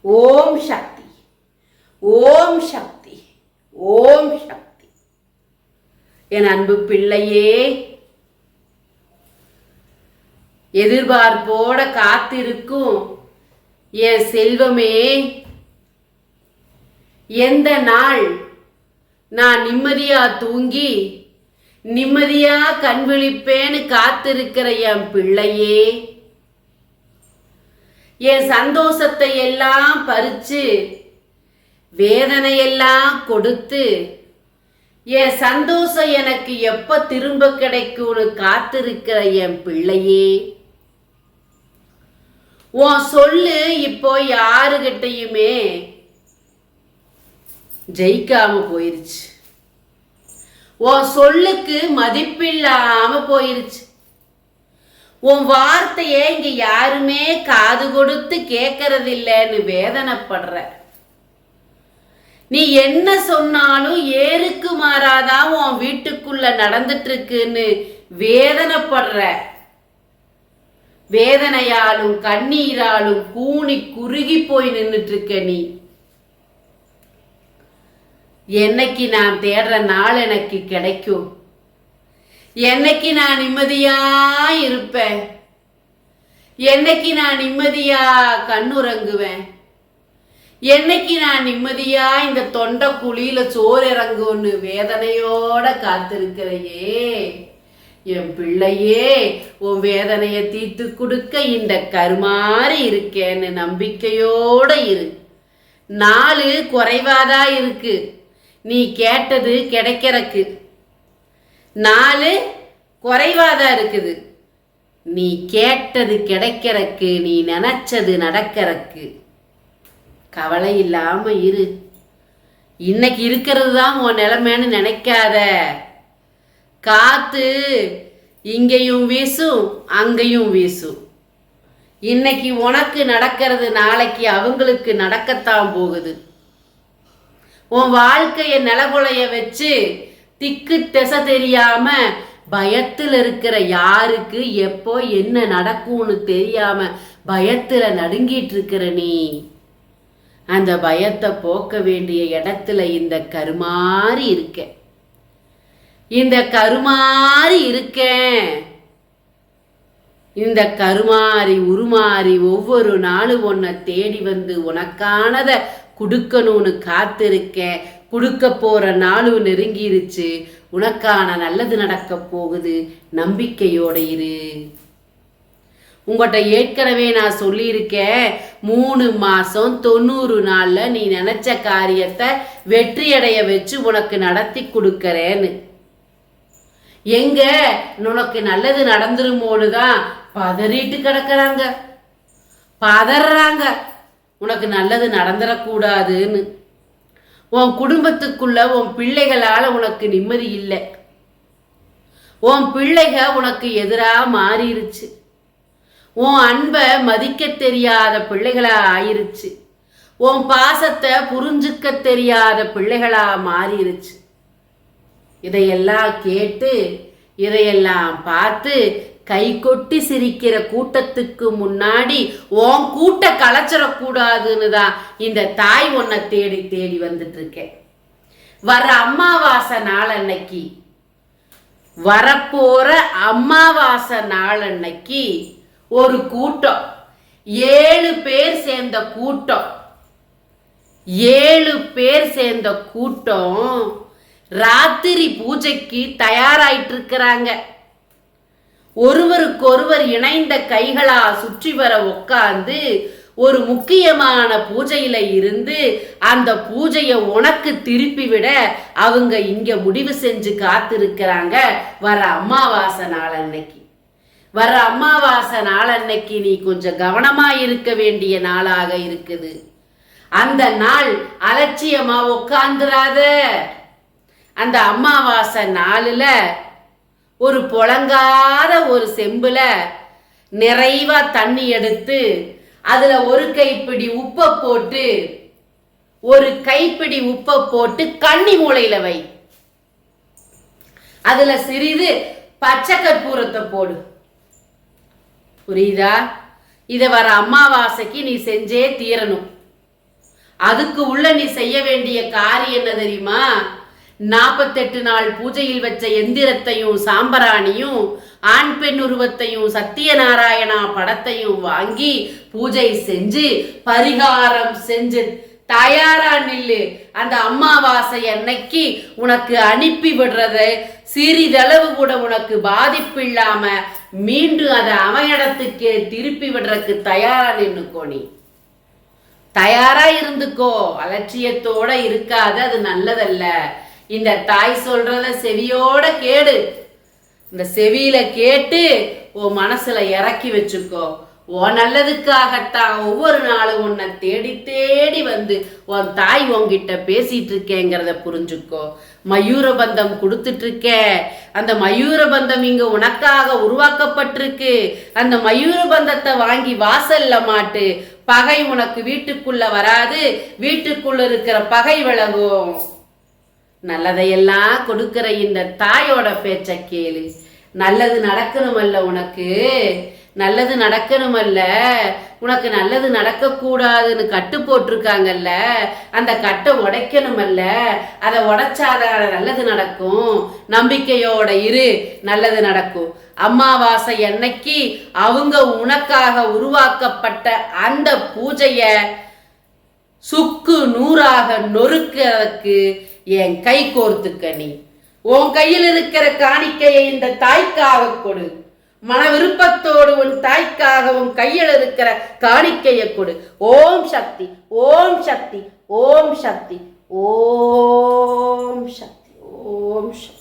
ஓம் சக்தி, ஓம் சக்தி, ஓம் சக்தி. என் அன்பு பிள்ளையே, எதிர்பார்ப்போட காத்திருக்கும் என் செல்வமே, எந்த நாள் நான் நிம்மதியா தூங்கி நிம்மதியா கண் விழிப்பேன்னு காத்திருக்கிற என் பிள்ளையே, என் சந்தோஷத்தை எல்லாம் பறிச்சு வேதனையெல்லாம் கொடுத்து என் சந்தோஷம் எனக்கு எப்ப திரும்ப கிடைக்கும்னு காத்திருக்கிற என் பிள்ளையே, உன் சொல்லு இப்போ யாருகிட்டையுமே ஜெயிக்காம போயிருச்சு. உன் சொல்லுக்கு மதிப்பில்லாம போயிருச்சு. உன் வார்த்தையே இங்க யாருமே காது கொடுத்து கேட்கறது இல்லைன்னு வேதனைப்படுற. நீ என்ன சொன்னாலும் ஏருக்கு மாறாதான் உன் வீட்டுக்குள்ள நடந்துட்டு இருக்குன்னு வேதனைப்படுற. வேதனையாலும் கண்ணீராலும் கூனி குறுகி போய் நின்றுட்டு இருக்க. நீ என்னைக்கு நான் தேடுற நாள் எனக்கு கிடைக்கும், என்னைக்கு நான் நிம்மதியா இருப்பேன், என்னைக்கு நான் நிம்மதியா கண்ணுறங்குவேன், என்னைக்கு நான் நிம்மதியா இந்த தொண்டை குழியில சோறு இறங்கும்னு வேதனையோட காத்திருக்கிறையே என் பிள்ளையே, உன் வேதனையை தீர்த்து கொடுக்க இந்த கருமாறி இருக்கேன்னு நம்பிக்கையோட இரு. நாலு குறைவாதா இருக்கு, நீ கேட்டது கிடைக்கிறக்கு. நாலு குறைவாதான் இருக்குது, நீ கேட்டது கிடைக்கிறக்கு, நீ நினைச்சது நடக்கிறக்கு. கவலை இல்லாம இரு. இன்னைக்கு இருக்கிறது தான் உன் நிலைமைன்னு நினைக்காத. காத்து இங்கேயும் வீசும் அங்கேயும் வீசும். இன்னைக்கு உனக்கு நடக்கிறது நாளைக்கு அவங்களுக்கு நடக்கத்தான் போகுது. உன் வாழ்க்கைய நிலகுலைய வச்சு திக்கு திசை தெரியாம பயத்துல இருக்கிற யாருக்கு எப்போ என்ன நடக்கும்னு தெரியாம பயத்துல நடுங்கிட்டு இருக்கிற நீ, அந்த பயத்தை போக்க வேண்டிய இடத்துல இந்த கருமாறி இருக்க. இந்த கருமாறி இருக்க. இந்த கருமாறி உருமாறி ஒவ்வொரு நாளும் உன்னை தேடி வந்து உனக்கானதை கொடுக்கணும்னு காத்திருக்கேன். கொடுக்க போற நாளும் நெருங்கிருச்சு. உனக்கான நல்லது நடக்க போகுது. நம்பிக்கையோட இரு. உங்கள்கிட்ட ஏற்கனவே நான் சொல்லியிருக்கேன், 3 மாசம் 90 நாள்ல நீ நினைச்ச காரியத்தை வெற்றியடைய வச்சு உனக்கு நடத்தி கொடுக்கறேன்னு. எங்க உனக்கு நல்லது நடந்துருமோனுதான் பதறிட்டு கிடக்குறாங்க, பதறாங்க. உனக்கு நல்லது நடந்துடக்கூடாதுன்னு. உன் குடும்பத்துக்குள்ள உன் பிள்ளைகளால உனக்கு நிம்மதி இல்லை. உன் பிள்ளைக உனக்கு எதிராக மாறிடுச்சு. உன் அன்பை மதிக்க தெரியாத பிள்ளைகளா ஆயிருச்சு. உன் பாசத்தை புரிஞ்சுக்க தெரியாத பிள்ளைகளா மாறிடுச்சு. இதையெல்லாம் கேட்டு இதையெல்லாம் பார்த்து கை கொட்டி சிரிக்கிற கூட்டத்துக்கு முன்னாடி உன் கூட்ட கலைச்சிடக்கூடாதுன்னு தான் இந்த தாய் உன்னை தேடி தேடி வந்துட்டு இருக்கேன். வர அமாவாசை நாள் அன்னைக்கு, வரப்போற அமாவாசை நாள் அன்னைக்கு ஒரு கூட்டம், 7 பேர் சேர்ந்த கூட்டம், 7 பேர் சேர்ந்த கூட்டம் ராத்திரி பூஜைக்கு தயாராயிட்டு இருக்கிறாங்க. ஒருவருக்கொருவர் இணைந்த கைகளா சுற்றி வர உட்கார்ந்து ஒரு முக்கியமான பூஜையில இருந்து அந்த பூஜையை உனக்கு திருப்பி விட அவங்க இங்க முடிவு செஞ்சு காத்திருக்கிறாங்க. வர அமாவாசை நாள் அன்னைக்கு, வர அமாவாசை நாள் அன்னைக்கு நீ கொஞ்சம் கவனமா இருக்க வேண்டிய நாளாக இருக்குது. அந்த நாள் அலட்சியமா உட்கார்ந்துராத. அந்த அமாவாசை நாளுல ஒரு புழங்காத ஒரு செம்புல நிறைவா தண்ணி எடுத்து அதுல ஒரு கைப்பிடி உப்பை போட்டு, ஒரு கைப்பிடி உப்பை போட்டு கன்னி மூலையில வை. அதுல சிறிது பச்சை கற்பூரத்தை போடு. புரியுதா? இதை வர அமாவாசைக்கு நீ செஞ்சே தீரணும். அதுக்கு உள்ள நீ செய்ய வேண்டிய காரியம் என்ன தெரியுமா? 48 நாள் பூஜையில் வச்ச எந்திரத்தையும் சாம்பராணியும் ஆண் பெண் உருவத்தையும் சத்தியநாராயணா படத்தையும் வாங்கி பூஜை செஞ்சு பரிகாரம் செஞ்சு தயாரா நில்லு. அந்த அமாவாசை அன்னைக்கு உனக்கு அனுப்பி விடுறது சிறிதளவு கூட உனக்கு பாதிப்பு இல்லாம மீண்டும் அதை அமையிடத்துக்கு திருப்பி விடுறதுக்கு தயாரா நின்னுக்கோ. நீ தயாரா இருந்துக்கோ, அலட்சியத்தோட இருக்காது, அது நல்லதல்ல. இந்த தாய் சொல்றத செவியோட கேடு. இந்த செவியில கேட்டு உன் மனசுல இறக்கி வச்சுக்கோ. உன் நல்லதுக்காகத்தான் ஒவ்வொரு நாளும் உன்னை தேடி தேடி வந்து உன் தாய் உன்கிட்ட பேசிட்டு இருக்கேங்கிறத புரிஞ்சுக்கோ. மயூரபந்தம் கொடுத்துட்டு இருக்க, அந்த மயூரபந்தம் இங்க உனக்காக உருவாக்கப்பட்டிருக்கு. அந்த மயூரபந்தத்தை வாங்கி வாசல்ல மாட்டு. பகை உனக்கு வீட்டுக்குள்ள வராது, வீட்டுக்குள்ள இருக்கிற பகை விலகும். நல்லதையெல்லாம் கொடுக்கிற இந்த தாயோட பேச்ச கேளு. நல்லது நடக்கணுமல்ல உனக்கு, நல்லது நடக்கணுமல்ல உனக்கு, நல்லது நடக்க கூடாதுன்னு கட்டு போட்டிருக்காங்கல்ல, அந்த கட்டை உடைக்கணுமல்ல, அதை உடைச்சாதான் நல்லது நடக்கும். நம்பிக்கையோட இரு, நல்லது நடக்கும். அமாவாசை அன்னைக்கு அவங்க உனக்காக உருவாக்கப்பட்ட அந்த பூஜைய சுக்கு நூறாக நொறுக்கிறதுக்கு என் கை கோர்த்துக்க. நீ உன் கையில் இருக்கிற காணிக்கையை இந்த தாய்க்காக கொடு. மன விருப்பத்தோடு உன் தாய்க்காக உன் கையில் இருக்கிற காணிக்கையை கொடு. ஓம் சக்தி, ஓம் சக்தி, ஓம் சக்தி, ஓம் சக்தி, ஓம் சக்தி.